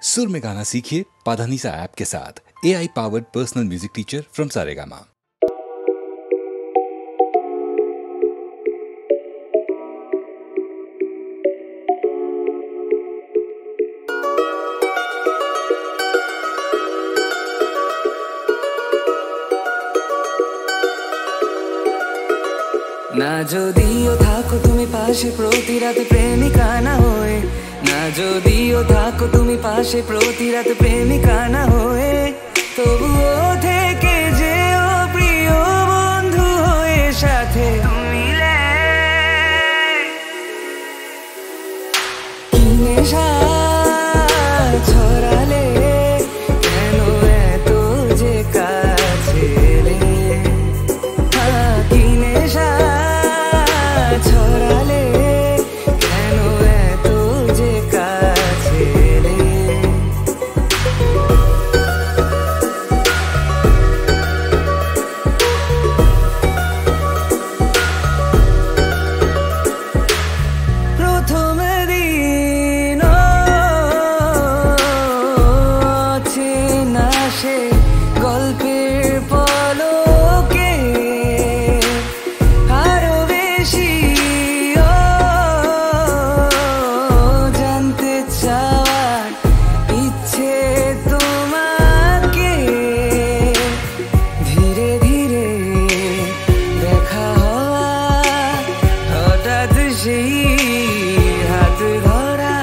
सुर में गाना सीखिए पाधानीसा ऐप के साथ। AI powered personal music teacher from Saregama. না যদিও থাকো তুমি পাশে প্রতি রাতে প্রেমিকা না হয়ে, না যদিও থাকো তুমি পাশে প্রতি রাতে প্রেমিকা না হয়ে, তবুও থেকে যেও প্রিয় বন্ধু হয়ে সাথে তুমি কি নেশা ছড়ালে কেন এত যে কাছে এলে, কি নেশা ছড়ালে কেন এত যে কাছে এলে। প্রথম দিন চেনা সে গল্পের পলকে আরো বেশি জানতে চাওয়ার ইচ্ছে তোমাকে, ধীরে ধীরে দেখা হওয়া হঠাৎ সেই হাত ধরা,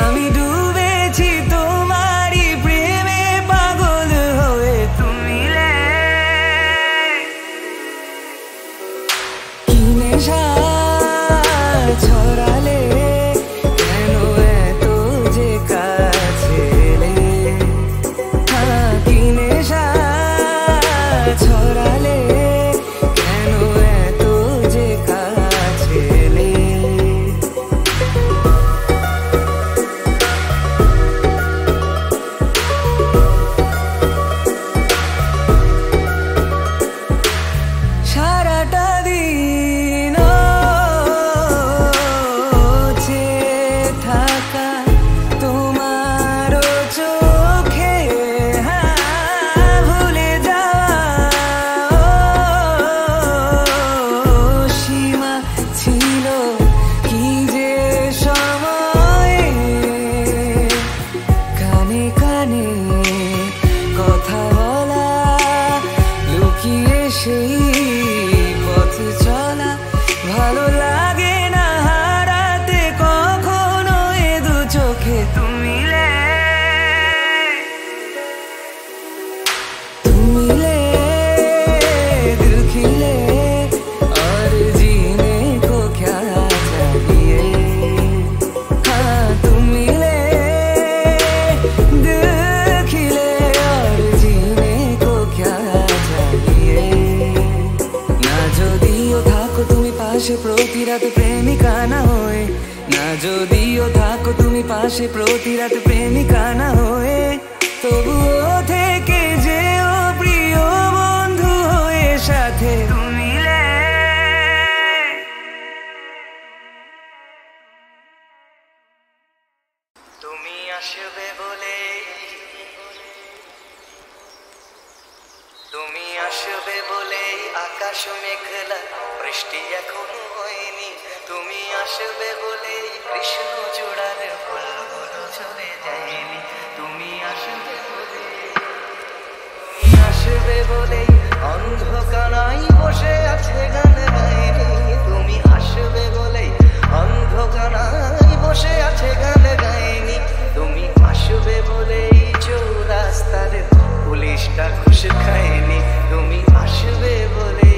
আমি ডুবেছি তোমারই প্রেমে পাগল হয়ে তুমি কি নেশা ছড়ালে কেন এত যে কাছে এলে, কি নেশা ছড়ালে কেন এত যে কাছে এলে। সারাটা দিন চেয়ে থাকা তোমার চোখে ভুলে যাওয়া সীমা ছিল কি যে সময়ে, কানে কানে কথা বলা লুকিয়ে সেই পথ চলা, ভালো লাগে না হারাতে কখনো এ দু চোখে তুমি दिल खिले और जीने को क्या चाहिए, हाँ तुम मिले दिल खिले और जीने को क्या चाहिए। না যদিও থাকো তুমি পাশে প্রতি রাতে প্রেমিকা না হয়ে, না যদিও থাকো তুমি পাশে প্রতি রাতে প্রেমিকা না হয়ে, তবুও থেকে যেও প্রিয় বন্ধু হয়ে সাথে তুমি তুমি আসবে বলে, তুমি আসবে বলে আকাশ মেঘলা বৃষ্টি এখনো হয়নি, তুমি আসবে বলে কৃষ্ণ চূড়ার ফুলগুলো ঝরে যায়নি, তুমি আসবে বলে, তুমি আসবে বলে অন্ধকারাই বসে আছে গান গায়নি, তুমি আসবে বলে অন্ধকারাই বসে আছে গান গায়নি, তুমি আসবে বলে চৌরাস্তার পুলিশটা ঘুষ খায়নি, তুমি আসবে বলে।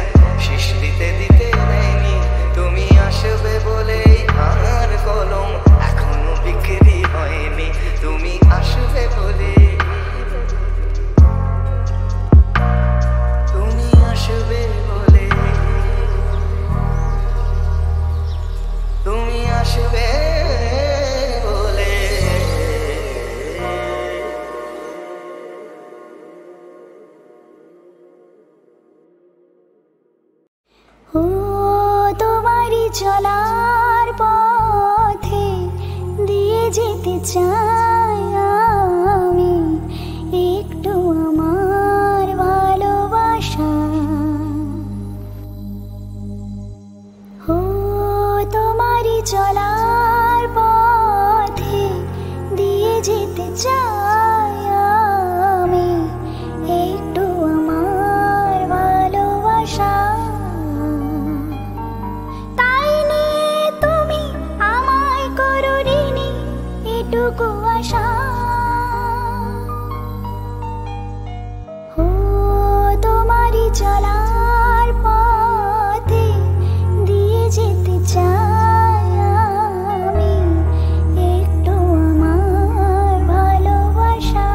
যায় শেষ দিতে দিতে দেয়নি তুমি আসবে বলেই আমার কলম এখনো বিক্রি হয়নি তুমি আসবে বলে তুমি আসবে বলে তুমি আসবে বলে ও তোমারই চলার পথে দিয়ে যেতে চাই আমি একটু আমার ভালোবাসা ও তোমারই চলার পথে দিয়ে যেতে চাই আমি একটু আমার ভালোবাসা তাই নিয়ে তুমি আমায় করো ঋণী এটুকু আশা ও তোমারই চলার পথে দিয়ে যেতে চাই আমি একটু আমার ভালোবাসা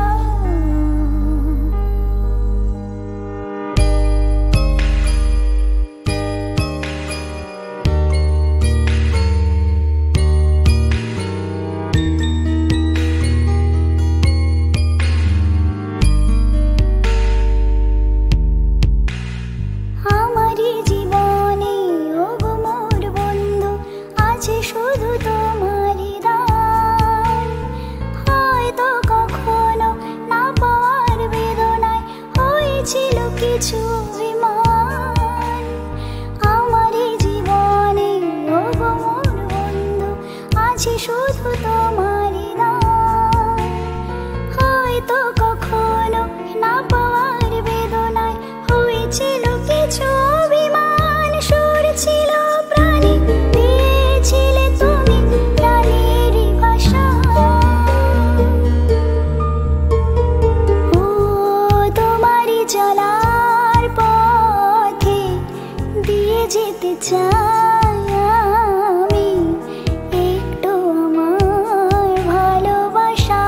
আমারই জীবনে ওগো মোর বন্ধু আছে শুধু তোমারই দান হয়তো কখনো না পাওয়ার বেদনায় হয়েছিল কিছু অভিমান আমারই জীবনে ওগো মোর বন্ধু আছে শুধু তোমারই দান হয়তো কখনো না পাওয়ার বেদনায় হয়েছিল কিছু অভিমান সুর ছিল প্রাণী পেয়েছিলে তুমি প্রাণেরই ভাষা ও তোমারই চলার পথে দিয়ে যেতে চাই আমি একটু আমার ভালোবাসা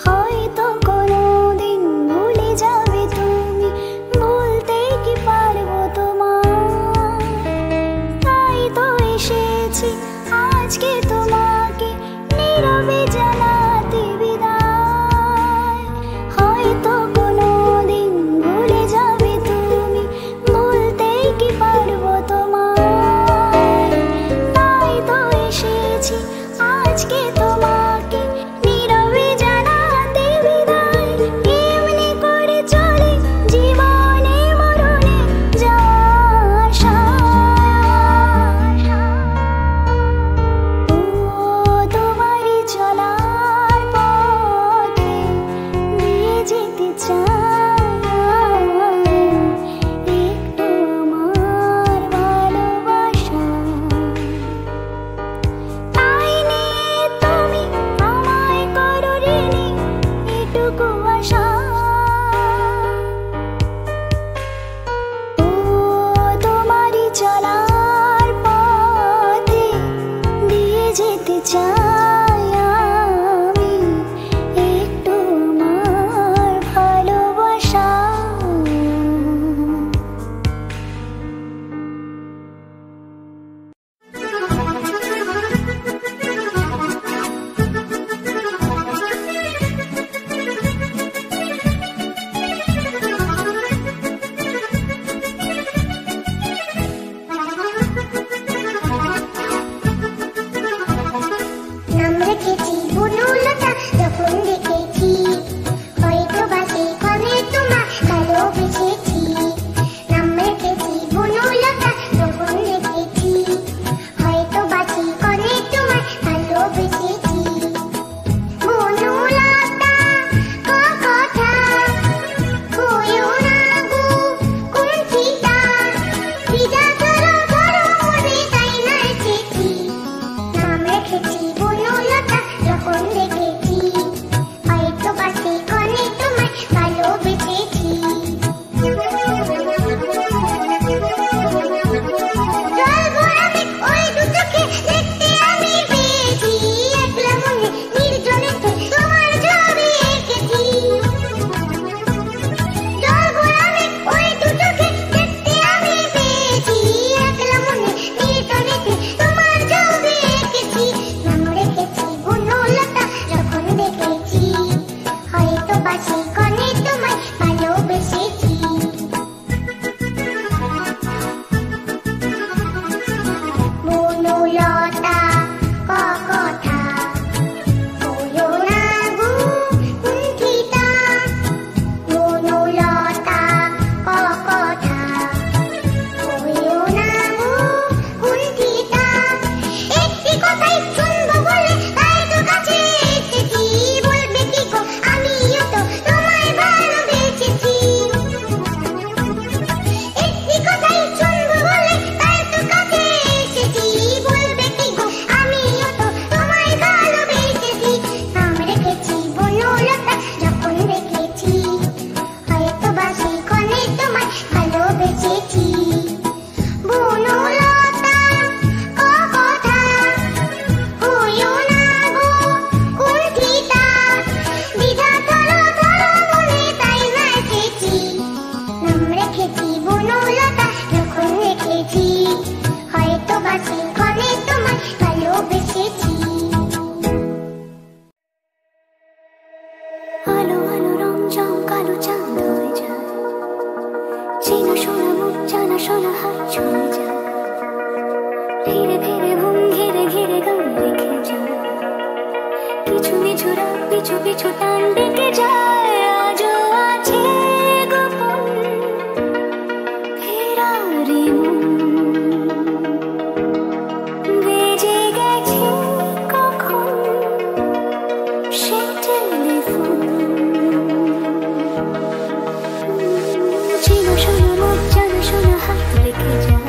হয়তো কোনোদিন ভুলে যাবে তুমি ভুলতে কি পারবো তোমার তাই তো এসেছি আজকে তোমাকে নীরবে জানাতে বিদায় হয়তো কোনোদিন ভুলে যাবে তুমি ভুলতে কি পারবো তোমার তাই তো এসেছি আজকে তোমাকে নীরবে জানাতে বিদায় এমনি করে চলে জীবনে মরণে যাওয়া আশা ও তোমারই চলা পিছু টান ডেকে যায় আজও আছে গোপন ফেরারি মন বেজে গেছে কখন সে টেলিফোন চেনা শোনা মুখ জানা শোনা হাত রেখে যায়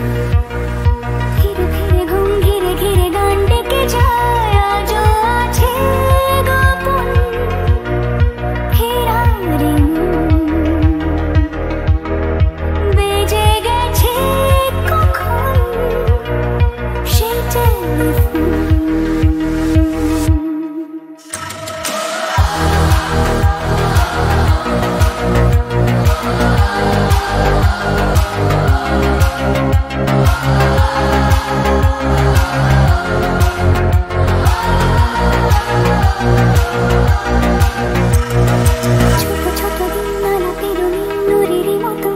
ধীরে ধীরে ঘুম ঘিরে ঘিরে গান ডেকে যায় আজও আছে গোপন ফেরারি বেজে গেছে কখন সে টেলিফোন ছোট ছোট দিন নানা পেরোনি নুরেরই মতো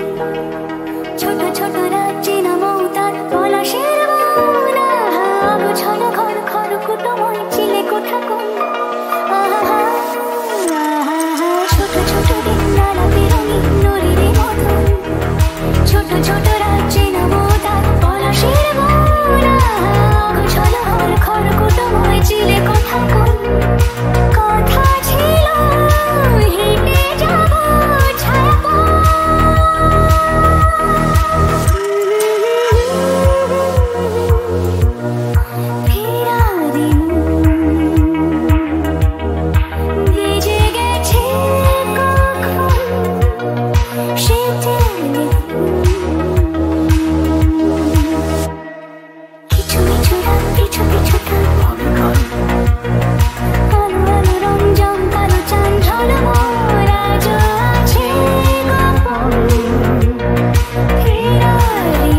ছোট ছোট রাজ্যে নামও তার পলাশের মন ছড়া ঘর ঘর কুটময় চিলে কোঠা কোন ছোট ছোট দিন নানা পেরোনি নুরেরই মতো ছোট ছোট রাজ্যে নামও তার পলাশের মন ছড়া ঘর ঘর কুটময় চিলে কোঠা কোন কথা ছিল হেঁটে যাব ছায়াপথ ফেরারি বেজে গেছে কখন সে টেলিফোন কিছু কিছু রাত পিছু পিছু টান আলো আলো রঞ্জন কালো চান ঝলমল আজও আছে গোপন ফেরারি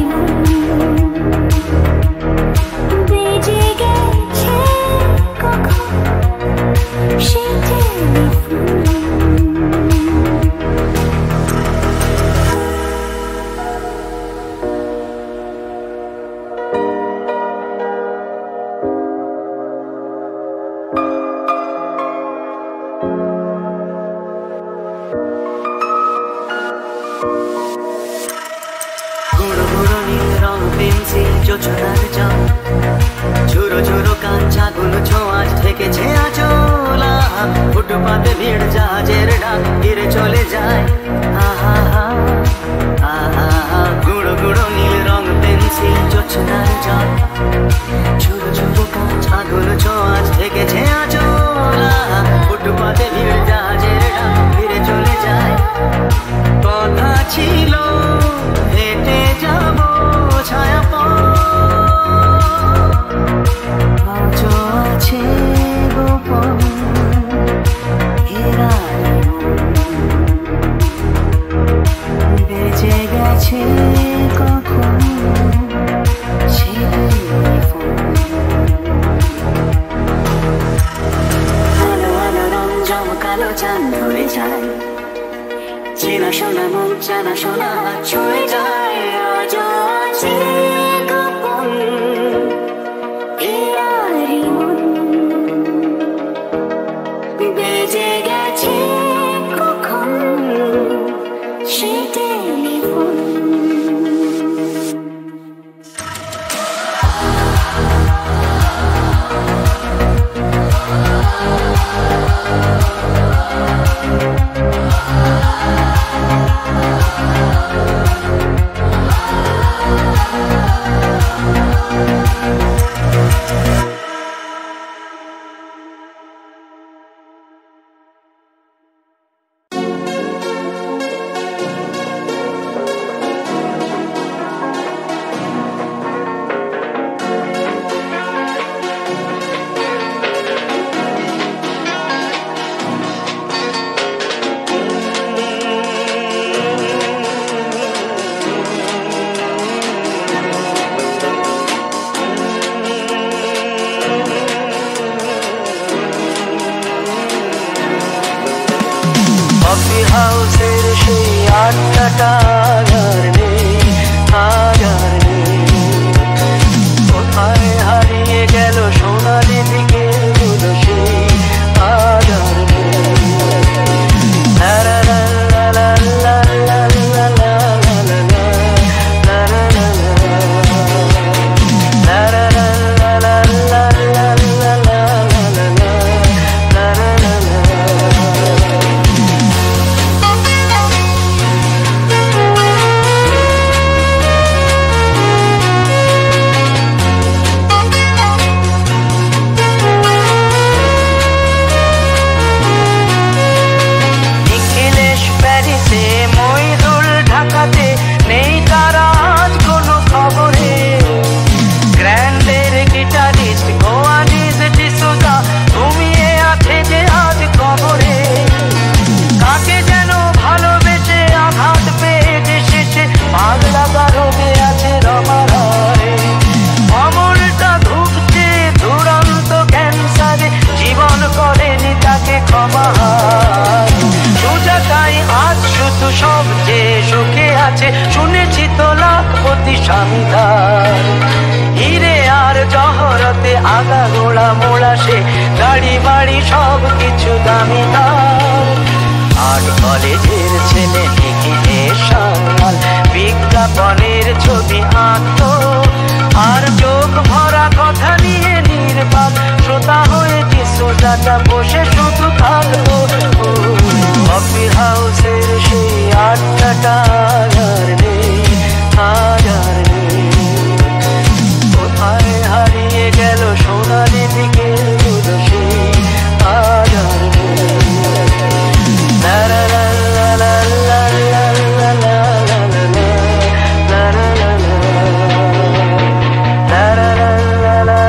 বেজে গেছে কখন সে টেলিফোন গুঁড়ো গুঁড়ো নীল রং পেন্সিল জোছনার জল ঝুরো ঝুরো কাঁচাগুলো ছোঁয়াচ ঠেকেছে আচলা ফুটপাতে ভিড় জাহাজের ডাক ফিরে চলে যায় আহা আহা গুঁড়ো গুঁড়ো নীল রং পেন্সিল জোছনার জল ঝুরো ঝুরো কাঁচাগুলো ছোঁয়াচ ঠেকেছে আচলা ফুটপাতে ভিড় জাহাজের ডাক ফিরে চলে যায় কথা ছিল হেঁটে যাব ছায়াপথ আজও আছে গোপন ফেরারি বেজে গেছে কখন সে টেলিফোন আলো আলো রং জমকালো চান ধরে যায় চেনা শোনা মুখ জানা শোনা হাত ছুঁয়ে যায় আজও আছে গোপন ফেরারি মন বেজে গেছে কখন সে টেলিফোন কফি হাউসের সেই আড্ডাটা আর নেই, আর নেই। কোথায় হারিয়ে গেল সোনালি দিকে সেই আর নেই। মোড়া মোড়া সে গাড়ি বাড়ি সব কিছু দামি তার। আর্ট কলেজের ছেলে লিখে সাল বিজ্ঞাপনের ছবি আঁকতো, আর চোখ ভরা কথা নিয়ে নির্বাক শ্রোতা হয়েছি সোজাটা বসে শুধু থাকতো। কফি হাউসের সেই আড্ডাটা আর নেই, আর নেই। কোথায় হারিয়ে গেল সোনালি দিকের দুটো সেই আর নেই। লা লা লা লা লা লা লা লা লা লা লা লা লা লা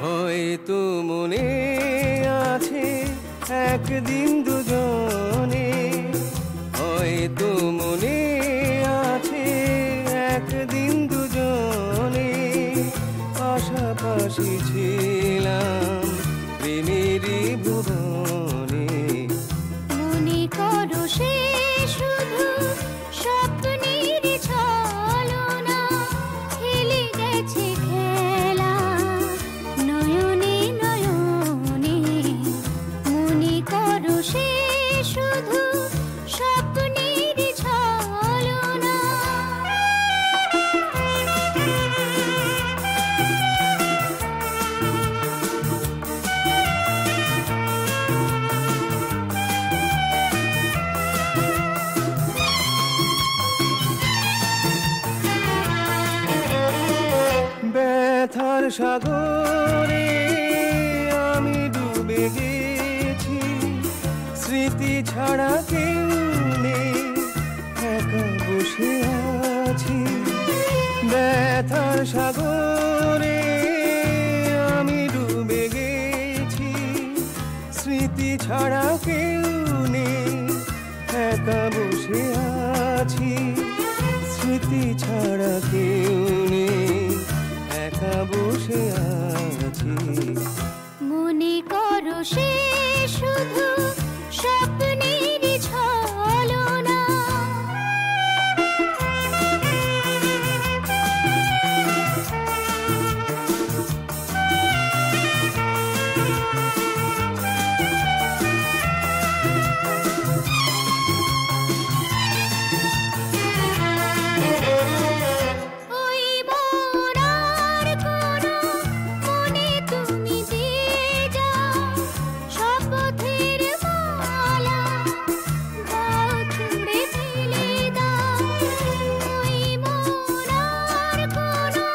হয়তো মনে আছে একদিন দুজনে, হয়তো মনে আছে একদিন দুজনে পাশাপাশি ছিলাম প্রেমেরই ভুবনে। মনে করো সে শুধু স্বপ্নের ছলনা, খেলে গেছে খেলা নয়নে নয়নে। মনে করো সে শুধু স্বপ্নের ছলনা। ব্যথার সাগরে আমি ডুবে গেছি, স্মৃতি ছাড়া কেউ নেই, একা বসে আছি। ব্যথার সাগরে আমি ডুবে গেছি, স্মৃতি ছাড়া কেউ নেই, একা বসে আছি। স্মৃতি ছাড়া কেউ নেই, একা বসে আছি। মনে করো সে শুধু স্বপ্নের ছলনা। ওই মোড়ার কোনো মনে তুমি দিয়ে যাও শপথের মালা, দাও ছুঁড়ে ফেলে দাও। ওই মোড়ার কোনো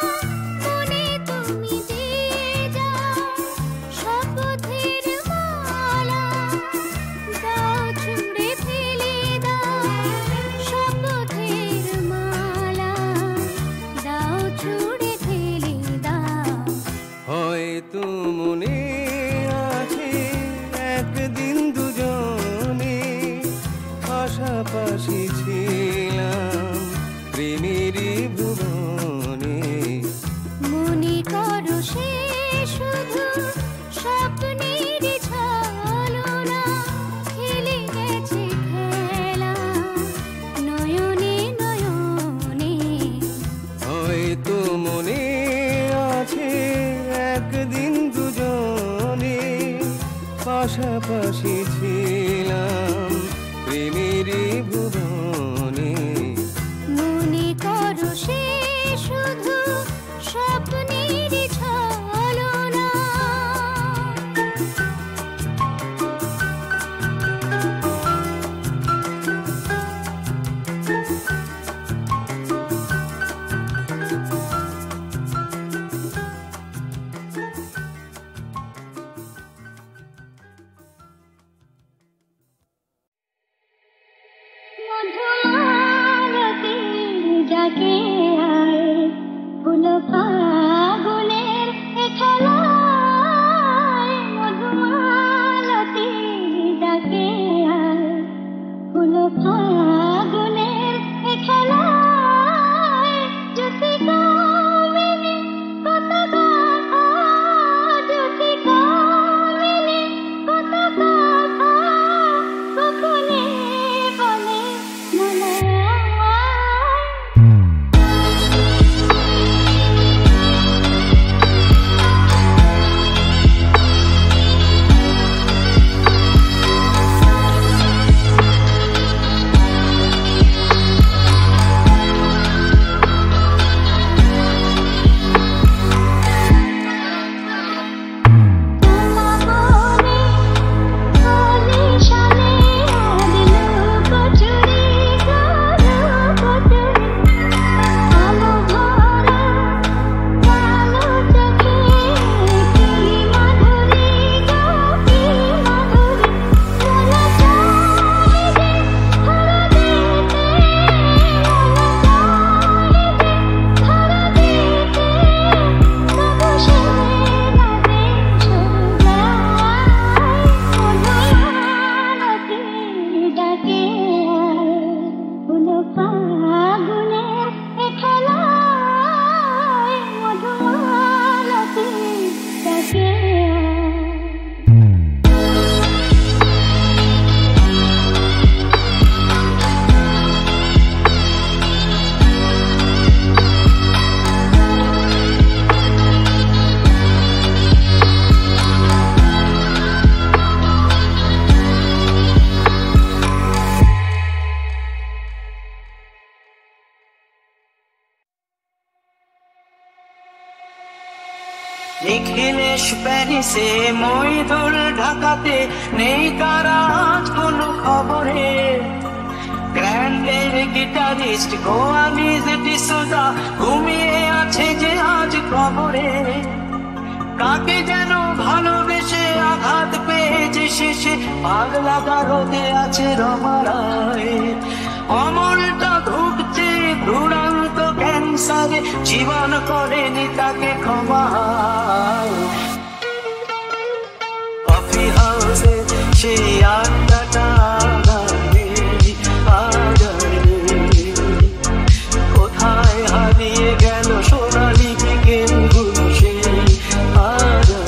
মনে তুমি দিয়ে যাও শপথের মালা, দাও ছুঁড়ে ফেলে দাও শপথের মালা, দাও ছুঁড়ে ফেলে দাও। হয়তো মনে আছে একদিন দুজনে পাশাপাশি ছিলাম প্রেমেরই ভুবনে। মনে করো সে শুধু স্বপ্নের ছলনা, খেলে গেছে খেলা নয়নে নয়নে। হয়তো মনে আছে একদিন দুজন ফাগুনের এ খেলায় মধুমালতি ডাকে আয়, হলো ফাগুনের এ খেলায় জ্যোতি কামিনী কত কথা, জ্যোতি কামিনী কত কথা গোপনে বলে মনায়। নিখিলেশ প্যারিসে, মইদুল ঢাকাতে, নেই কারাজ কোনো খবরে। গ্র্যান্ডের গিটারিস্ট গোয়ানিজ ডিসোজা ঘুমিয়ে আছে যে আজ কবরে। কাকে যেন ভালোবেসে আঘাত পেয়েছে শেষে, পাগলা গারদে আছে রমারায়। অমলটা ধুকছে দুরন্ত ক্যান্সারে, জীবন করেনি তাকে ক্ষমা। কফি হাউসে সেই আড্ডাটা কোথায় হারিয়ে গেল সোনালি বিকেলগুলো সেই আদরে।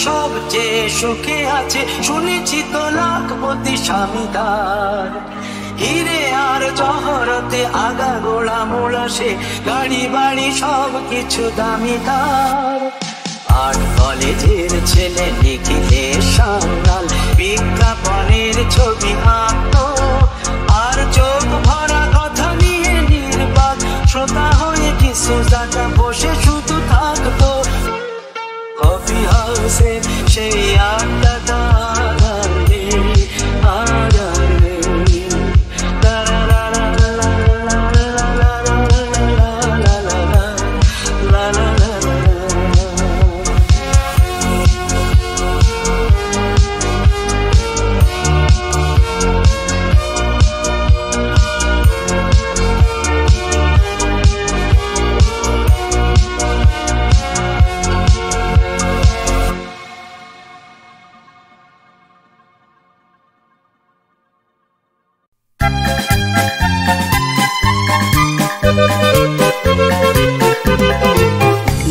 সবচেয়ে সুখে আছে শুনেছি তো লাখপতি স্বামী তার। হিরে আর জহরতে আগা গোড়া মোড়া সে, গাড়ি বাড়ি সব কিছু দামি তার। আর কলেজের ছেলে নিখিলেশ সান্যাল বিজ্ঞাপনের ছবি আঁকতো, আর চোখ ভরা কথা নিয়ে নির্বাক শ্রোতা হয়ে ডিসোজাটা বসে শুধু থাকতো। কফি হাউসে সেই আড্ডাটা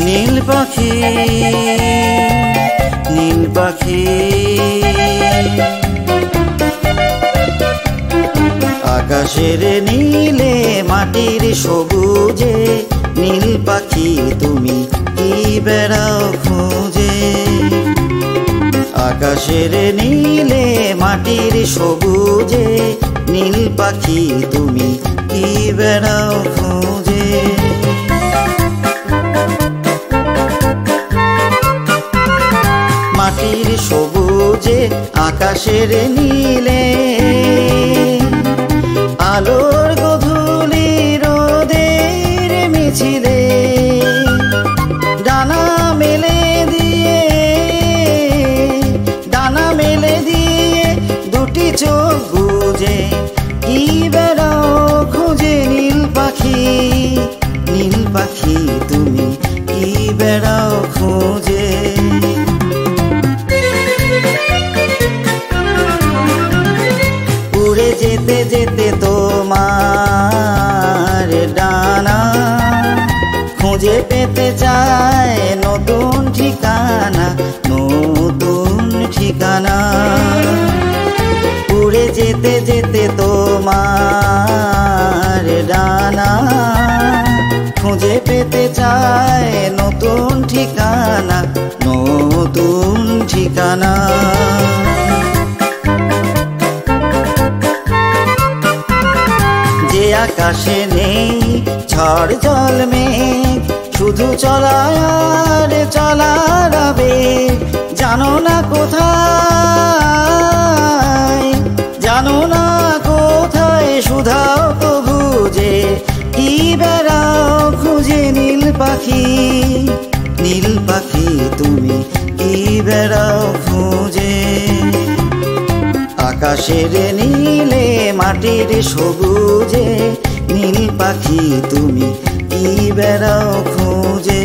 নীল পাখি, নীল পাখি, আকাশের নীলে মাটির সবুজে, নীল পাখি তুমি কি বেড়াও খুঁজে। আকাশের নীলে মাটির সবুজে, নীল পাখি তুমি কি বেড়াও খুঁজে। মাটির সবুজে আকাশের নীলে, আলোর গধূলি পেতে চায় নতুন ঠিকানা, নতুন ঠিকানা। উড়ে যেতে যেতে তোমার ডানা, খুঁজে পেতে চায় নতুন ঠিকানা, নতুন ঠিকানা। যে আকাশে নেই ঝড় জল মেঘ, শুধু চলার আর চলার আবেগ। জানো না কোথায়, জানো না কোথায় শুধাও তো বুঝে, কি বেড়াও খুঁজে নীল পাখি, নীল পাখি তুমি কি বেড়াও খুঁজে। আকাশের নীলে মাটির সবুজে, নীল পাখি তুমি কি বেড়াও খুঁজে।